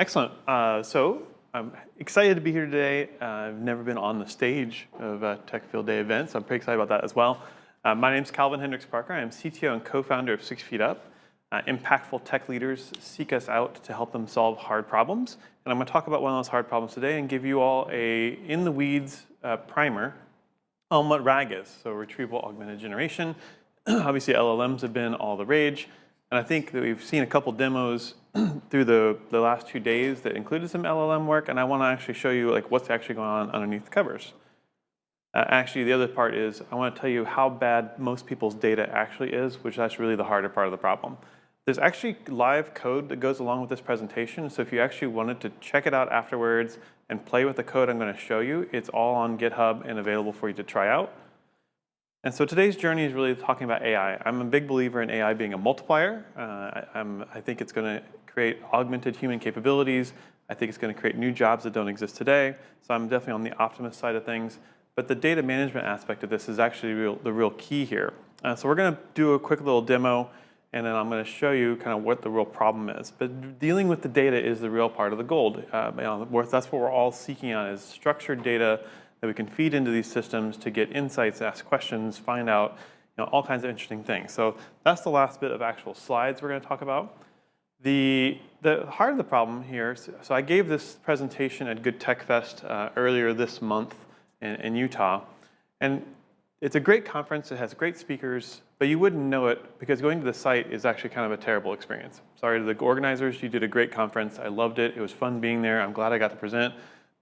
Excellent. So I'm excited to be here today. I've never been on the stage of a Tech Field Day event, so I'm pretty excited about that as well. My name is Calvin Hendryx-Parker. I'm CTO and co-founder of 6 Feet Up. Impactful tech leaders seek us out to help them solve hard problems. And I'm going to talk about one of those hard problems today and give you all a in-the-weeds primer on what RAG is, so retrieval augmented generation. Obviously, LLMs have been all the rage. And I think that we've seen a couple demos through the last 2 days that included some LLM work, and I want to actually show you what's actually going on underneath the covers. Actually, the other part is I want to tell you how bad most people's data actually is, which that's really the harder part of the problem. There's actually live code that goes along with this presentation, so if you actually wanted to check it out afterwards and play with the code I'm going to show you, it's all on GitHub and available for you to try out. And so today's journey is really talking about AI. I'm a big believer in AI being a multiplier. I think it's going to create augmented human capabilities. I think it's going to create new jobs that don't exist today. So I'm definitely on the optimist side of things. But the data management aspect of this is actually the real key here. So we're going to do a quick little demo, and then I'm going to show you kind of what the real problem is. But dealing with the data is the real part of the gold. That's what we're all seeking on, is structured data that we can feed into these systems to get insights, ask questions, find out all kinds of interesting things. So that's the last bit of actual slides we're going to talk about. The heart of the problem here, so I gave this presentation at Good Tech Fest earlier this month in Utah. And it's a great conference, it has great speakers, but you wouldn't know it because going to the site is actually kind of a terrible experience. Sorry to the organizers, you did a great conference. I loved it, it was fun being there, I'm glad I got to present.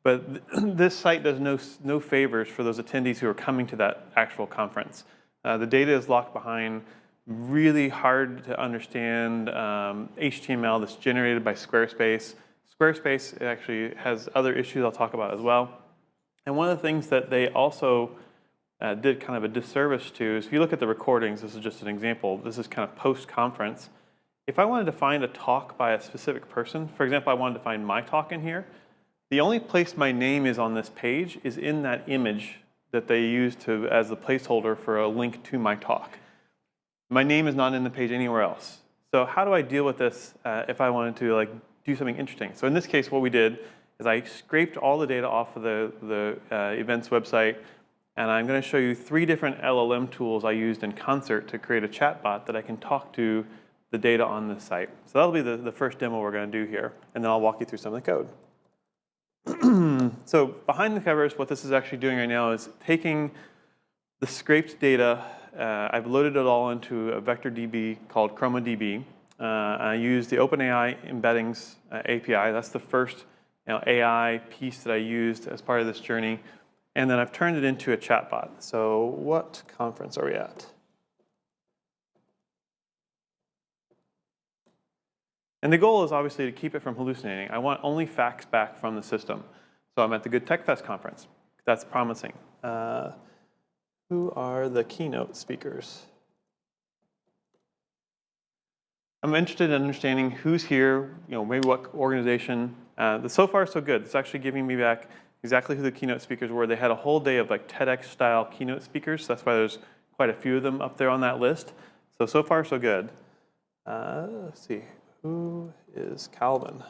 But this site does no favors for those attendees who are coming to that actual conference. The data is locked behind really hard to understand HTML that's generated by Squarespace. Squarespace actually has other issues I'll talk about as well. And one of the things that they also did kind of a disservice to is if you look at the recordings, this is just an example, this is kind of post-conference. If I wanted to find a talk by a specific person, for example, I wanted to find my talk in here, the only place my name is on this page is in that image that they use as the placeholder for a link to my talk. My name is not in the page anywhere else. So how do I deal with this if I wanted to do something interesting? So in this case, what we did is I scraped all the data off of the event's website, and I'm going to show you 3 different LLM tools I used in concert to create a chatbot that I can talk to the data on this site. So that'll be the first demo we're going to do here, and then I'll walk you through some of the code. So behind the covers, what this is actually doing right now is taking the scraped data. I've loaded it all into a vector DB called ChromaDB. I use the OpenAI embeddings API. That's the first AI piece that I used as part of this journey. And then I've turned it into a chatbot. So what conference are we at? And the goal is obviously to keep it from hallucinating. I want only facts back from the system. So I'm at the Good Tech Fest conference. That's promising. Who are the keynote speakers? I'm interested in understanding who's here, maybe what organization. So far, so good. It's actually giving me back exactly who the keynote speakers were. They had a whole day of TEDx-style keynote speakers. So that's why there's quite a few of them up there on that list. So far, so good. Let's see. Who is Calvin?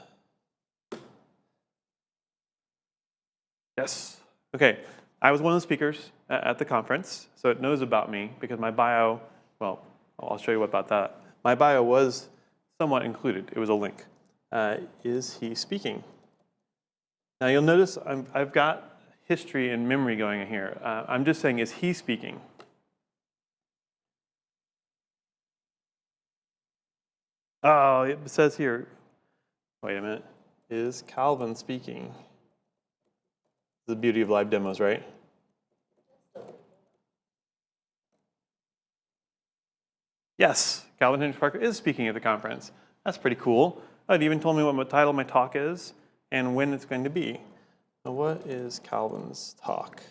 Yes. Okay. I was one of the speakers at the conference, so it knows about me because my bio, well, I'll show you about that. My bio was somewhat included. It was a link. Is he speaking? Now you'll notice I've got history and memory going in here. I'm just saying, is he speaking? Oh, it says here, wait a minute, is Calvin speaking? The beauty of live demos, right? Yes, Calvin Hendryx-Parker is speaking at the conference. That's pretty cool. Oh, it even told me what the title of my talk is and when it's going to be. Now, what is Calvin's talk?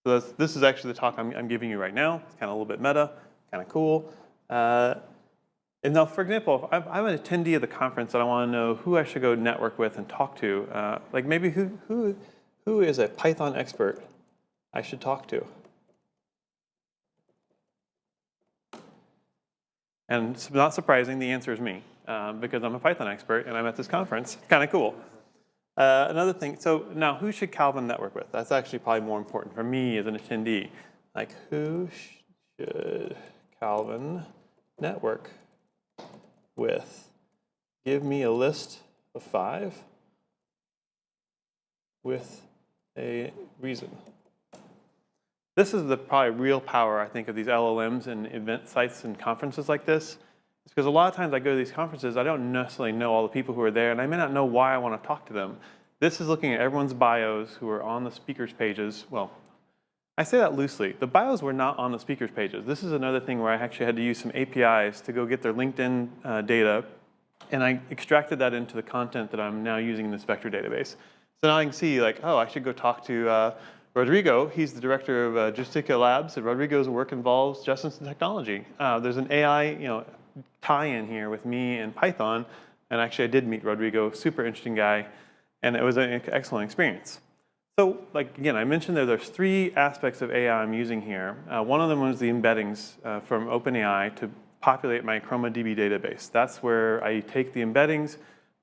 So this is actually the talk I'm giving you right now. It's kind of a little bit meta, kind of cool. And now, for example, if I'm an attendee of the conference and I want to know who I should go network with and talk to, maybe who is a Python expert I should talk to? And it's not surprising, the answer is me, because I'm a Python expert and I'm at this conference. It's kind of cool. Another thing, so now who should Calvin network with? That's actually probably more important for me as an attendee. Like, who should Calvin network with? Give me a list of 5 with a reason. This is the probably real power, I think, of these LLMs and event sites and conferences like this. It's because a lot of times I go to these conferences, I don't necessarily know all the people who are there, and I may not know why I want to talk to them. This is looking at everyone's bios who are on the speakers pages. Well, I say that loosely. The bios were not on the speakers pages. This is another thing where I actually had to use some APIs to go get their LinkedIn data, and I extracted that into the content that I'm now using in this vector database. So now I can see, like, oh, I should go talk to Rodrigo. He's the director of Justica Labs, and Rodrigo's work involves justice and technology. There's an AI, tie-in here with me and Python, and actually I did meet Rodrigo, super interesting guy, and it was an excellent experience. So, like, again, I mentioned there's 3 aspects of AI I'm using here. One of them was the embeddings from OpenAI to populate my ChromaDB database. That's where I take the embeddings,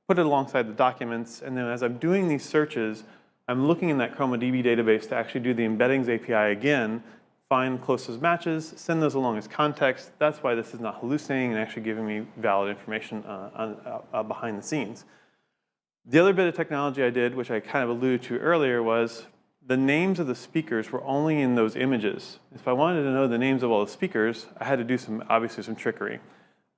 put it alongside the documents, and then as I'm doing these searches, I'm looking in that ChromaDB database to actually do the embeddings API again, find closest matches, send those along as context. That's why this is not hallucinating and actually giving me valid information behind the scenes. The other bit of technology I did, which I kind of alluded to earlier, was the names of the speakers were only in those images. If I wanted to know the names of all the speakers, I had to do obviously some trickery.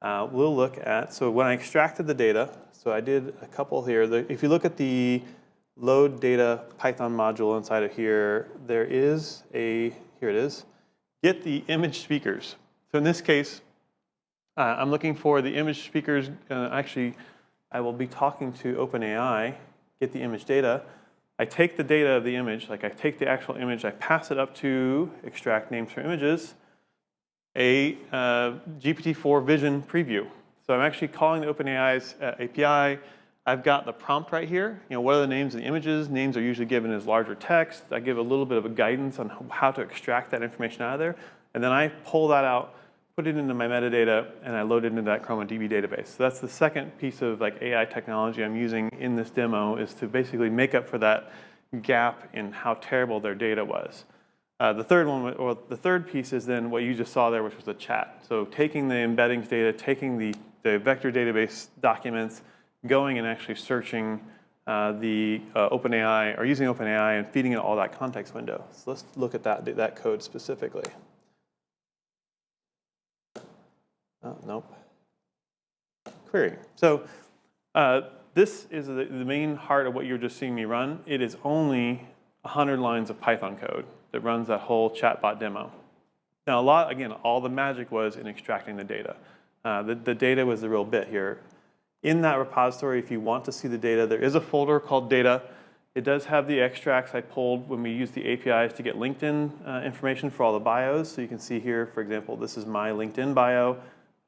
We'll look at, so when I extracted the data, so I did a couple here. If you look at the load data Python module inside of here, there is here it is, get the image speakers. So in this case, I'm looking for the image speakers. Actually, I will be talking to OpenAI, get the image data. I take the data of the image, like I take the actual image, I pass it up to extract names for images, a GPT-4 vision preview. So I'm actually calling the OpenAI's API. I've got the prompt right here. What are the names of the images? Names are usually given as larger text. I give a little bit of a guidance on how to extract that information out of there. And then I pull that out, put it into my metadata, and I load it into that ChromaDB database. So that's the second piece of like AI technology I'm using in this demo, is to basically make up for that gap in how terrible their data was. The third piece is then what you just saw there, which was the chat. So taking the embeddings data, taking the vector database documents, going and actually searching the OpenAI, or using OpenAI and feeding it all that context window. So let's look at that code specifically. Oh, nope. Query. So this is the main heart of what you're just seeing me run. It is only 100 lines of Python code that runs that whole chatbot demo. Now, again, all the magic was in extracting the data. The data was the real bit here. In that repository, if you want to see the data, there is a folder called data. It does have the extracts I pulled when we used the APIs to get LinkedIn information for all the bios. So you can see here, for example, this is my LinkedIn bio.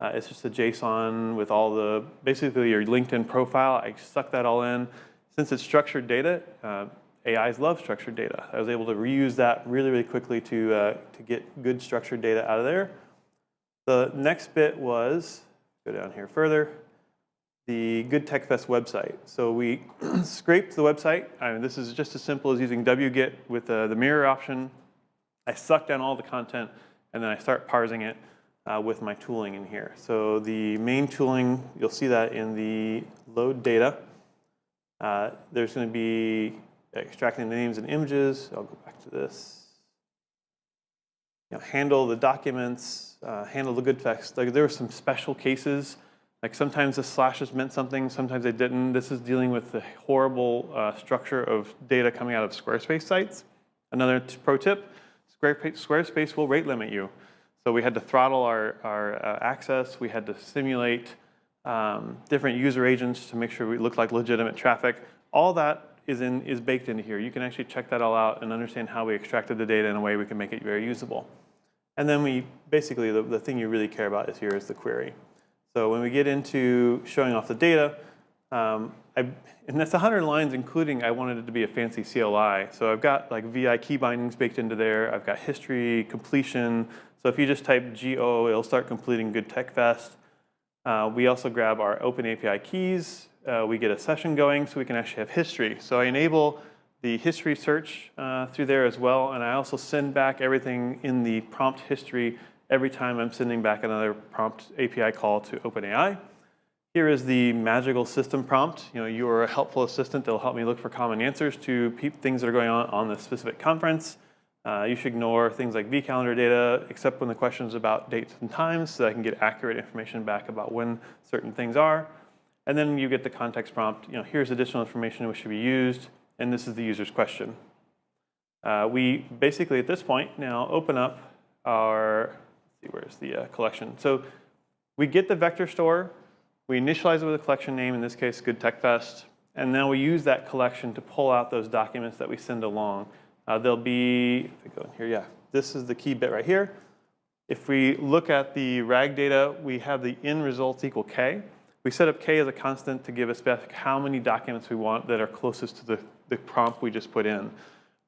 It's just a JSON with all basically your LinkedIn profile. I stuck that all in. Since it's structured data, AIs love structured data. I was able to reuse that really, really quickly to get good structured data out of there. The next bit was, go down here further, the Good Tech Fest website. So we scraped the website. This is just as simple as using wget with the mirror option. I suck down all the content, and then I start parsing it with my tooling in here. So the main tooling, you'll see that in the load data. There's going to be extracting the names and images. I'll go back to this. Handle the documents, handle the good text. Like, there were some special cases. Like, sometimes the slashes meant something, sometimes they didn't. This is dealing with the horrible structure of data coming out of Squarespace sites. Another pro tip, Squarespace will rate limit you. So we had to throttle our access. We had to simulate different user agents to make sure we look like legitimate traffic. All that is baked into here. You can actually check that all out and understand how we extracted the data in a way we can make it very usable. And then basically, the thing you really care about here is the query. So when we get into showing off the data, and that's 100 lines, including I wanted it to be a fancy CLI. So I've got like VI key bindings baked into there. I've got history, completion. So if you just type GO, it'll start completing Good Tech Fest. We also grab our open API keys. We get a session going so we can actually have history. So I enable the history search through there as well. And I also send back everything in the prompt history every time I'm sending back another prompt API call to OpenAI. Here is the magical system prompt. You are a helpful assistant that will help me look for common answers to things that are going on this specific conference. You should ignore things like vCalendar data, except when the question is about dates and times, so that I can get accurate information back about when certain things are. And then you get the context prompt. Here's additional information which should be used, and this is the user's question. We basically, at this point, now open up our, let's see, where's the collection? So we get the vector store. We initialize it with a collection name, in this case, Good Tech Fest. And now we use that collection to pull out those documents that we send along. There'll be, if we go in here, yeah, this is the key bit right here. If we look at the RAG data, we have the in results equal K. We set up K as a constant to give us back how many documents we want that are closest to the prompt we just put in.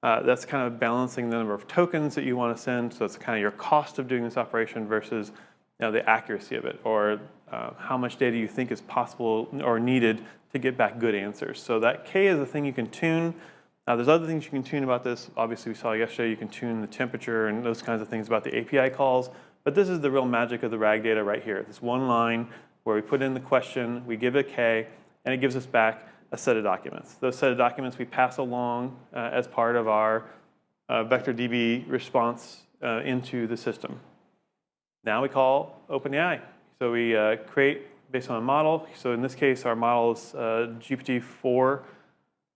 That's kind of balancing the number of tokens that you want to send. So it's kind of your cost of doing this operation versus the accuracy of it, or how much data you think is possible or needed to get back good answers. So that K is a thing you can tune. There's other things you can tune about this. Obviously, we saw yesterday you can tune the temperature and those kinds of things about the API calls. But this is the real magic of the RAG data right here. This one line where we put in the question, we give it a K, and it gives us back a set of documents. Those set of documents we pass along as part of our VectorDB response into the system. Now we call OpenAI. So we create based on a model. So in this case, our model is GPT-4.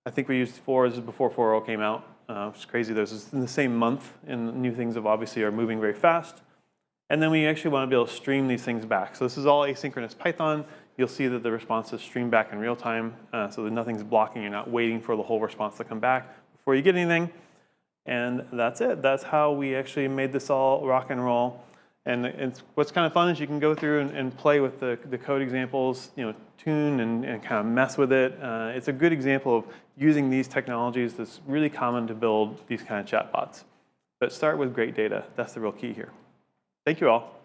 I think we used 4 as before 4.0 came out. It's crazy. This is in the same month, and new things obviously are moving very fast. And then we actually want to be able to stream these things back. So this is all asynchronous Python. You'll see that the responses stream back in real time, so that nothing's blocking. You're not waiting for the whole response to come back before you get anything. And that's it. That's how we actually made this all rock and roll. And what's kind of fun is you can go through and play with the code examples, tune and kind of mess with it. It's a good example of using these technologies that's really common to build these kind of chatbots. But start with great data. That's the real key here. Thank you all.